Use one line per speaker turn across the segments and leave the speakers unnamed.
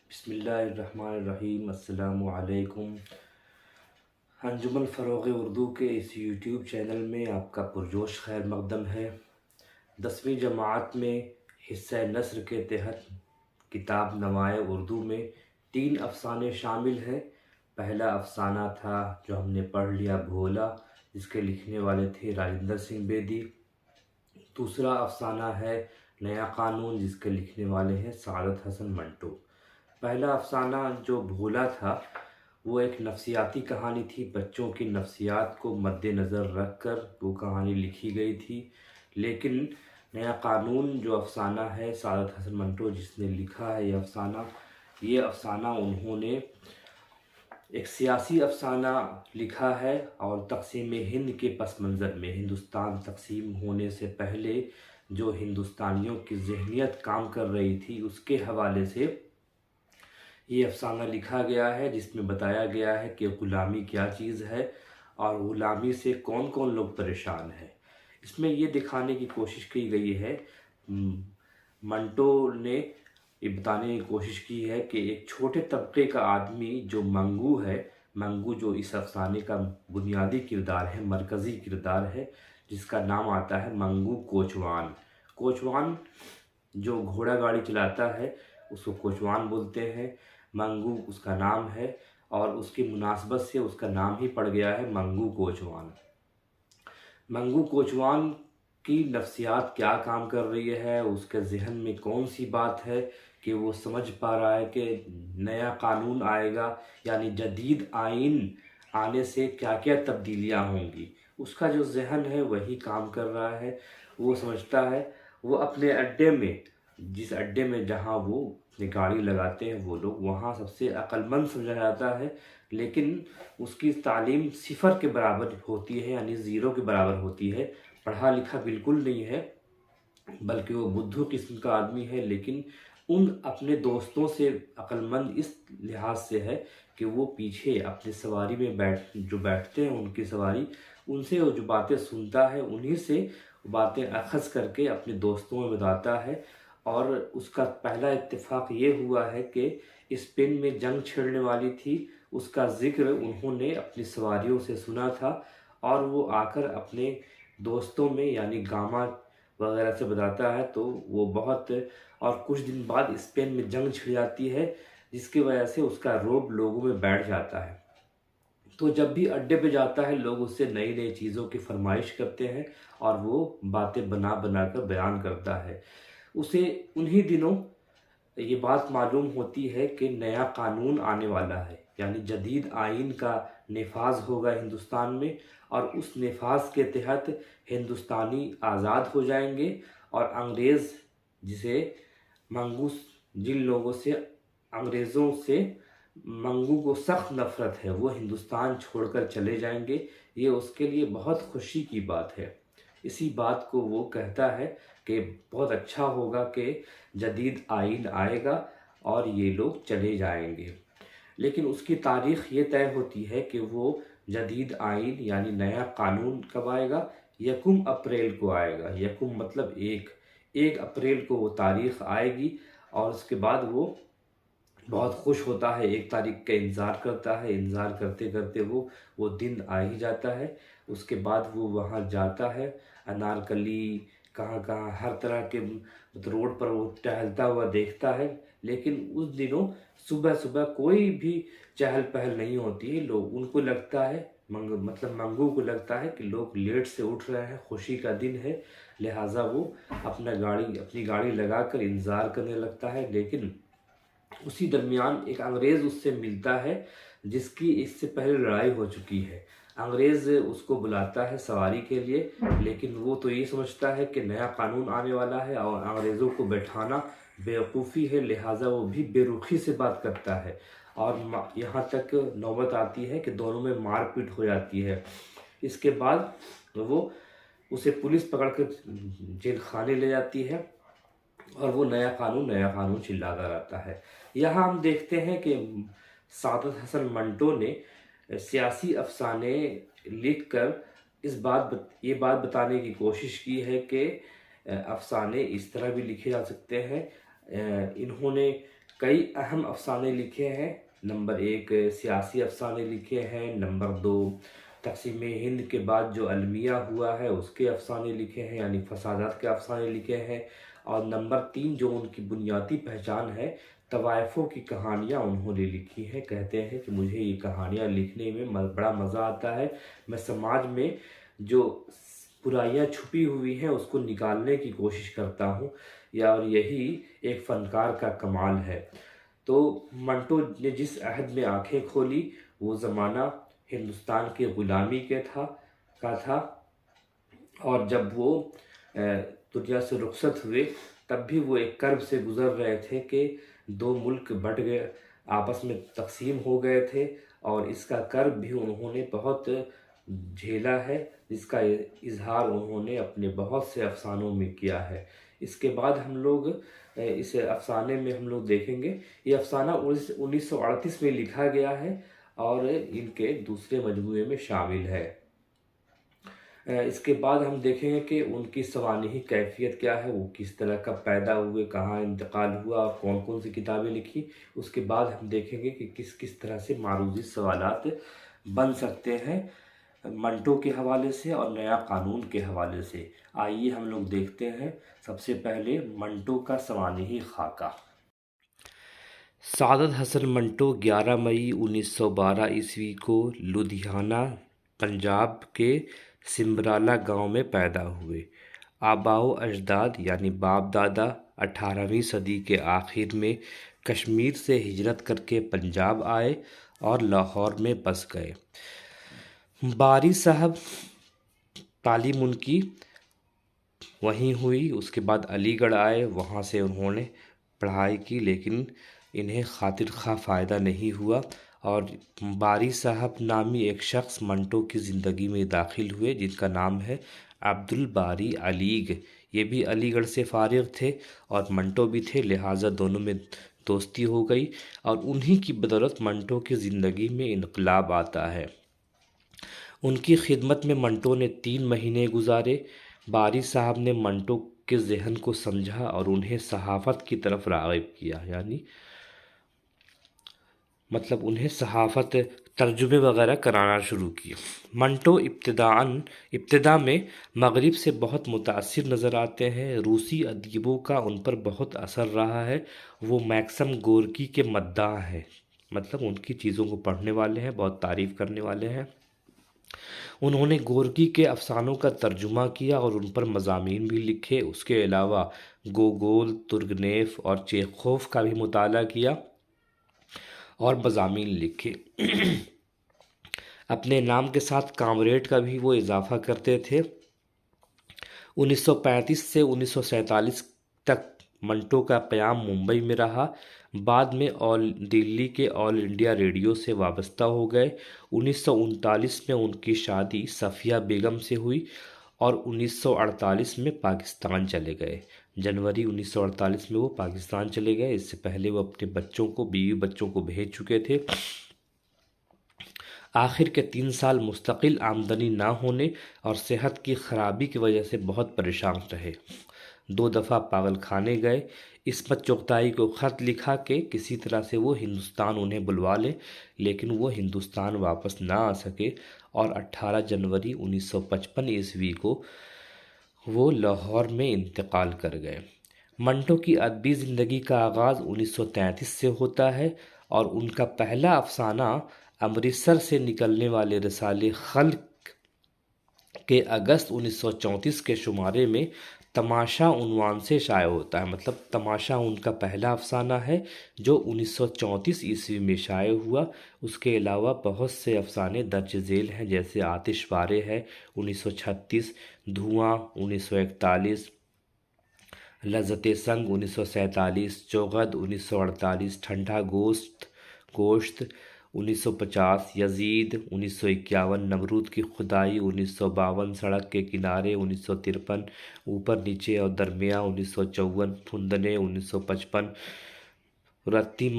बिस्मिल्लाहिर्रहमानिर्रहीम। अस्सलामु अलैकुम। अंजुमन फ़रोग़ उर्दू के इस यूट्यूब चैनल में आपका पुरजोश खैर मक़दम है। 10वीं जमात में हिस्सा नस्र के तहत किताब नवाए उर्दू में 3 अफ़साने शामिल हैं। पहला अफ़साना था जो हमने पढ़ लिया, भोला, जिसके लिखने वाले थे राजेंद्र सिंह बेदी। दूसरा अफ़साना है नया क़ानून, जिसके लिखने वाले हैं सादत हसन मंटो। पहला अफ़साना जो भोला था वो एक नफ़सियाती कहानी थी। बच्चों की नफ़सियात को मद्देनज़र रख कर वो कहानी लिखी गई थी। लेकिन नया क़ानून जो अफ़साना है, सादत हसन मंटो जिसने लिखा है ये अफ़साना उन्होंने एक सियासी अफ़साना लिखा है और तक़सीम हिंद के पस मंज़र में, हिंदुस्तान तक़सीम होने से पहले जो हिंदुस्तानियों की ज़हनियत काम कर रही थी उसके हवाले से ये अफ़साना लिखा गया है, जिसमें बताया गया है कि ग़ुलामी क्या चीज़ है और ग़ुलामी से कौन कौन लोग परेशान हैं। इसमें ये दिखाने की कोशिश की गई है, मंटो ने ये बताने की कोशिश की है कि एक छोटे तबके का आदमी जो मंगू है, मंगू जो इस अफ़साने का बुनियादी किरदार है, मरकज़ी किरदार है, जिसका नाम आता है मंगू कोचवान। कोचवान जो घोड़ा गाड़ी चलाता है उसको कोचवान बोलते हैं। मंगू उसका नाम है और उसकी मुनासबत से उसका नाम ही पड़ गया है मंगू कोचवान। मंगू कोचवान की नफ्सियात क्या काम कर रही है, उसके ज़हन में कौन सी बात है कि वो समझ पा रहा है कि नया कानून आएगा, यानी जदीद आइन आने से क्या क्या तब्दीलियाँ होंगी, उसका जो ज़हन है वही काम कर रहा है। वो समझता है, वो अपने अड्डे में, जिस अड्डे में जहाँ वो अपनी गाड़ी लगाते हैं वो लोग, वहाँ सबसे अक्लमंद समझा जाता है। लेकिन उसकी तालीम सिफ़र के बराबर होती है, यानी ज़ीरो के बराबर होती है। पढ़ा लिखा बिल्कुल नहीं है, बल्कि वो बुद्धू किस्म का आदमी है। लेकिन उन अपने दोस्तों से अक्लमंद इस लिहाज से है कि वो पीछे अपनी सवारी में बैठते हैं, उनकी सवारी, उनसे वो जो बातें सुनता है उन्हीं से बातें अख़ज़ करके अपने दोस्तों में बताता है। और उसका पहला इत्तेफ़ाक ये हुआ है कि स्पेन में जंग छिड़ने वाली थी, उसका ज़िक्र उन्होंने अपनी सवारियों से सुना था और वो आकर अपने दोस्तों में यानी गामा वगैरह से बताता है। तो वो बहुत, और कुछ दिन बाद स्पेन में जंग छिड़ जाती है, जिसकी वजह से उसका रौब लोगों में बैठ जाता है। तो जब भी अड्डे पे जाता है लोग उससे नई नई चीज़ों की फरमाइश करते हैं और वो बातें बना बना कर बयान करता है। उसे उन्हीं दिनों ये बात मालूम होती है कि नया कानून आने वाला है, यानी जदीद आइन का नफाज होगा हिंदुस्तान में, और उस नफाज के तहत हिंदुस्तानी आज़ाद हो जाएंगे। और अंग्रेज़ जिसे मंगूस, जिन लोगों से अंग्रेज़ों से मंगू को सख्त नफ़रत है, वो हिंदुस्तान छोड़कर चले जाएंगे। ये उसके लिए बहुत खुशी की बात है। इसी बात को वो कहता है कि बहुत अच्छा होगा कि जदीद आइन आएगा और ये लोग चले जाएंगे। लेकिन उसकी तारीख़ ये तय होती है कि वो जदीद आइन यानी नया कानून कब आएगा, 1 अप्रैल को आएगा। 1 मतलब 1 अप्रैल को वो तारीख़ आएगी। और उसके बाद वो बहुत खुश होता है, 1 तारीख का इंतज़ार करता है। इंतज़ार करते करते वो दिन आ ही जाता है। उसके बाद वो वहाँ जाता है, अनारकली कहाँ कहाँ हर तरह के रोड पर वो टहलता हुआ देखता है। लेकिन उस दिनों सुबह सुबह कोई भी चहल पहल नहीं होती है। लोग, उनको लगता है, मंगू को लगता है कि लोग लेट से उठ रहे हैं, खुशी का दिन है, लिहाजा वो अपनी गाड़ी लगाकर इंतज़ार करने लगता है। लेकिन उसी दरमियान एक अंग्रेज़ उससे मिलता है जिसकी इससे पहले लड़ाई हो चुकी है। अंग्रेज़ उसको बुलाता है सवारी के लिए, लेकिन वो तो ये समझता है कि नया कानून आने वाला है और अंग्रेज़ों को बैठाना बेवकूफ़ी है, लिहाजा वो भी बेरुखी से बात करता है। और यहाँ तक नौबत आती है कि दोनों में मारपीट हो जाती है। इसके बाद वो उसे पुलिस पकड़ कर जेल खाने ले जाती है और वो नया कानून चिल्लाता रहता है। यहाँ हम देखते हैं कि सादत हसन मंटो ने सियासी अफसाने लिखकर ये बात बताने की कोशिश की है कि अफसाने इस तरह भी लिखे जा सकते हैं। इन्होंने कई अहम अफसाने लिखे हैं। नंबर 1 सियासी अफसाने लिखे हैं। नंबर 2 तक़सीम हिंद के बाद जो अलमिया हुआ है उसके अफसाने लिखे हैं, यानी फसादात के अफसाने लिखे हैं। और नंबर 3 जो उनकी बुनियादी पहचान है, तवाइफ़ों की कहानियाँ उन्होंने लिखी हैं। कहते हैं कि मुझे ये कहानियाँ लिखने में बड़ा मज़ा आता है। मैं समाज में जो बुराइयाँ छुपी हुई हैं उसको निकालने की कोशिश करता हूँ, या और यही एक फ़नकार का कमाल है। तो मंटो ने जिस अहद में आंखें खोली वो ज़माना हिंदुस्तान की ग़ुलामी का था। और जब वो दुनिया से रुखसत हुए तब भी वो एक कर्ब से गुज़र रहे थे कि दो मुल्क बट गए, आपस में तकसीम हो गए थे। और इसका कर्ब भी उन्होंने बहुत झेला है, जिसका इजहार उन्होंने अपने बहुत से अफसानों में किया है। इसके बाद हम लोग इस अफसाने में हम लोग देखेंगे, ये अफसाना 1938 में लिखा गया है और इनके दूसरे मजमूए में शामिल है। इसके बाद हम देखेंगे कि उनकी सवानही कैफियत क्या है, वो किस तरह का पैदा हुए, कहाँ इंतकाल हुआ और कौन कौन सी किताबें लिखी। उसके बाद हम देखेंगे कि किस किस तरह से मारूज़ी सवालात बन सकते हैं मंटो के हवाले से और नया कानून के हवाले से। आइए हम लोग देखते हैं। सबसे पहले मंटो का सवानही खाका। सादत हसन मंटो 11 मई 1912 ईस्वी को लुधियाना पंजाब के सिमराला गांव में पैदा हुए। आबाओ अजदाद यानी बाप दादा 18वीं सदी के आखिर में कश्मीर से हिजरत करके पंजाब आए और लाहौर में बस गए। बारी साहब तालीम उनकी वहीं हुई। उसके बाद अलीगढ़ आए, वहाँ से उन्होंने पढ़ाई की, लेकिन इन्हें खातिर खा फ़ायदा नहीं हुआ और बारी साहब नामी एक शख्स मंटो की ज़िंदगी में दाखिल हुए जिनका नाम है अब्दुल बारी अलीग। ये भी अलीगढ़ से फ़ारिग थे और मंटो भी थे, लिहाजा दोनों में दोस्ती हो गई और उन्हीं की बदौलत मंटो की ज़िंदगी में इनकलाब आता है। उनकी खिदमत में मंटो ने 3 महीने गुजारे। बारी साहब ने मंटो के जहन को समझा और उन्हें सहाफ़त की तरफ राग़िब किया, यानी मतलब उन्हें सहाफ़त तर्जुमे वगैरह कराना शुरू की। मंटो इब्तिदा में मगरिब से बहुत मुतासिर नज़र आते हैं। रूसी अदीबों का उन पर बहुत असर रहा है। वो मैक्सम गोर्की के मद्दाह हैं, मतलब उनकी चीज़ों को पढ़ने वाले हैं, बहुत तारीफ़ करने वाले हैं। उन्होंने गोर्की के अफसानों का तर्जुमा किया और उन पर मज़ामीन भी लिखे। उसके अलावा गोगोल, तुर्गनेव और चेखोव का भी मुताला किया और मज़ामीन लिखे। अपने नाम के साथ कामरेड का भी वो इजाफ़ा करते थे। 1935 से 1947 तक मंटो का क़याम मुंबई में रहा। बाद में दिल्ली के ऑल इंडिया रेडियो से वाबस्ता हो गए। 1939 में उनकी शादी सफ़िया बेगम से हुई और 1948 में पाकिस्तान चले गए। जनवरी 1948 में वो पाकिस्तान चले गए। इससे पहले वो अपने बीवी बच्चों को भेज चुके थे। आखिर के 3 साल मुस्तकिल आमदनी ना होने और सेहत की ख़राबी की वजह से बहुत परेशान रहे। 2 दफ़ा पागल खाने गए। इस्मत चुगताई को ख़त लिखा कि किसी तरह से वो हिंदुस्तान उन्हें बुलवा ले, लेकिन वो हिंदुस्तान वापस ना आ सके और 18 जनवरी 1955 ईस्वी को वो लाहौर में इंतकाल कर गए। मंटो की अदबी ज़िंदगी का आगाज़ 1933 से होता है और उनका पहला अफसाना अमृतसर से निकलने वाले रिसाले खल्क के अगस्त 1934 के शुमारे में तमाशा उन्वान से शाया होता है। मतलब तमाशा उनका पहला अफसाना है जो 1934 ईस्वी में शाया हुआ। उसके अलावा बहुत से अफसाने दर्ज झेल हैं, जैसे आतिशबारे है 1936, धुआं 1941, लज़्ज़ते संग 1947, चौगद 1948, ठंडा गोश्त 1950, यजीद 1951, नमरूद की खुदाई 1952, सड़क के किनारे 1953, ऊपर नीचे और दरमिया 1954, फुंदने 1955, रत्ती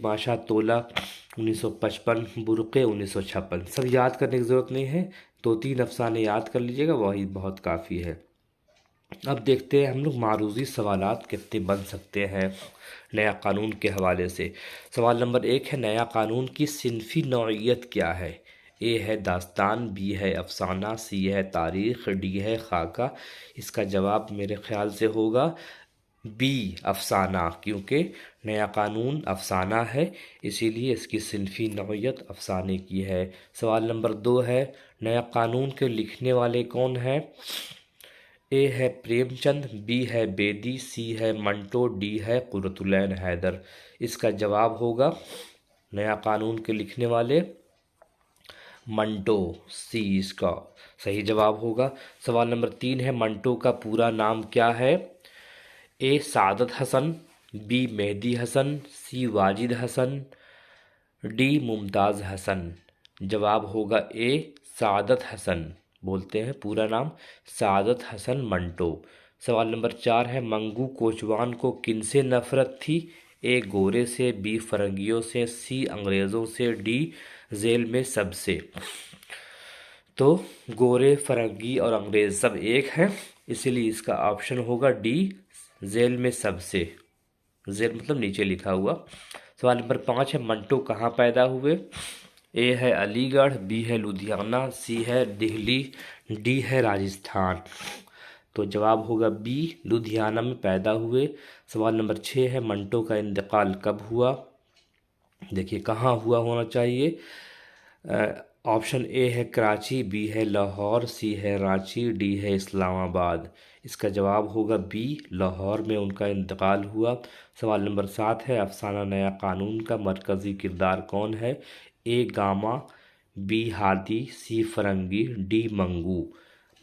माशा तोला 1955, बुरक़े 1956। सब याद करने की ज़रूरत नहीं है, 2-3 अफसाने याद कर लीजिएगा, वही बहुत काफ़ी है। अब देखते हैं हम लोग मारूज़ी सवालात कितने बन सकते हैं नया कानून के हवाले से। सवाल नंबर 1 है, नया कानून की सिनफ़ी नौइयत क्या है? ए है दास्तान, बी है अफ़साना, सी है तारीख़, डी है ख़ाका। इसका जवाब मेरे ख़्याल से होगा बी अफ़साना, क्योंकि नया कानून अफ़साना है, इसीलिए इसकी सिनफ़ी नौइयत अफ़साने की है। सवाल नंबर 2 है, नया कानून के लिखने वाले कौन हैं? ए है प्रेमचंद, बी है बेदी, सी है मंटो, डी है कुरतुलैन हैदर। इसका जवाब होगा नया कानून के लिखने वाले मंटो, सी इसका सही जवाब होगा। सवाल नंबर 3 है, मंटो का पूरा नाम क्या है? ए सादत हसन, बी मेहदी हसन, सी वाजिद हसन, डी मुमताज़ हसन। जवाब होगा ए सादत हसन, बोलते हैं पूरा नाम सादत हसन मंटो। सवाल नंबर 4 है, मंगू कोचवान को किनसे नफरत थी? ए गोरे से, बी फरंगियों से, सी अंग्रेज़ों से, डी जेल में सबसे। तो गोरे, फरंगी और अंग्रेज़ सब एक हैं, इसीलिए इसका ऑप्शन होगा डी जेल में सबसे। जेल मतलब नीचे लिखा हुआ। सवाल नंबर 5 है, मंटो कहाँ पैदा हुए? ए है अलीगढ़, बी है लुधियाना, सी है दिल्ली, डी है राजस्थान। तो जवाब होगा बी लुधियाना में पैदा हुए। सवाल नंबर 6 है, मंटो का इंतकाल कब हुआ? देखिए कहाँ हुआ होना चाहिए। ऑप्शन ए है कराची, बी है लाहौर, सी है रांची, डी है इस्लामाबाद। इसका जवाब होगा बी लाहौर में उनका इंतकाल हुआ। सवाल नंबर 7 है, अफसाना नया कानून का मरकज़ी किरदार कौन है? ए गामा, बी हादी, सी फरंगी, डी मंगू।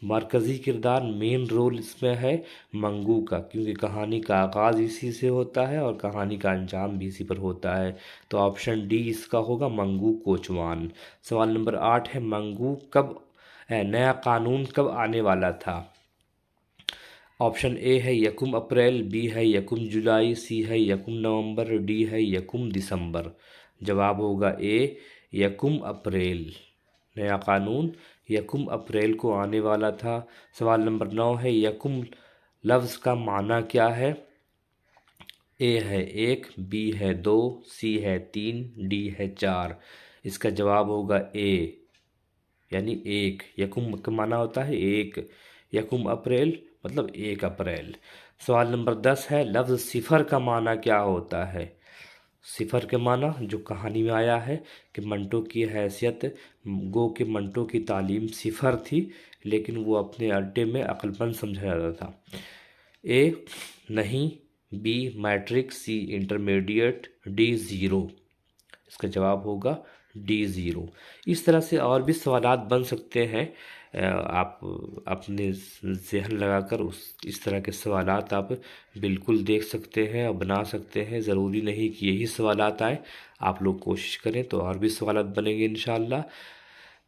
मरकज़ी किरदार मेन रोल इसमें है मंगू का, क्योंकि कहानी का आगाज़ इसी से होता है और कहानी का अंजाम भी इसी पर होता है। तो ऑप्शन डी इसका होगा मंगू कोचवान। सवाल नंबर 8 है, मंगू कब नया कानून कब आने वाला था? ऑप्शन ए है यकुम अप्रैल, बी है यकुम जुलाई, सी है यकुम नवंबर, डी है यकुम दिसंबर। जवाब होगा ए यकुम अप्रैल। नया कानून यकुम अप्रैल को आने वाला था। सवाल नंबर 9 है, यकुम लफ्ज़ का माना क्या है? ए है 1, बी है 2, सी है 3, डी है 4। इसका जवाब होगा ए यानी 1। यकुम का माना होता है 1, यकुम अप्रैल मतलब 1 अप्रैल। सवाल नंबर 10 है, लफ्ज़ सिफ़र का माना क्या होता है? सिफ़र के माना जो कहानी में आया है कि मंटो की हैसियत, गो कि मंटो की तालीम सिफ़र थी, लेकिन वो अपने अड्डे में अक्लमंद समझा जाता था। ए नहीं, बी मैट्रिक, सी इंटरमीडिएट, डी ज़ीरो। इसका जवाब होगा डी ज़ीरो। इस तरह से और भी सवालात बन सकते हैं। आप अपने ज़हन लगाकर इस तरह के सवालात आप बिल्कुल देख सकते हैं और बना सकते हैं। ज़रूरी नहीं कि यही सवालात आए, आप लोग कोशिश करें तो और भी सवालात बनेंगे इंशाअल्लाह।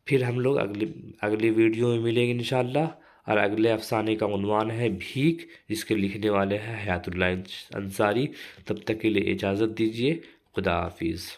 फिर हम लोग अगली वीडियो में मिलेंगे इंशाअल्लाह। और अगले अफसाने का उन्वान है भीख, जिसके लिखने वाले हैं हयातुल्लाह अंसारी। तब तक के लिए इजाज़त दीजिए। खुदा हाफिज़।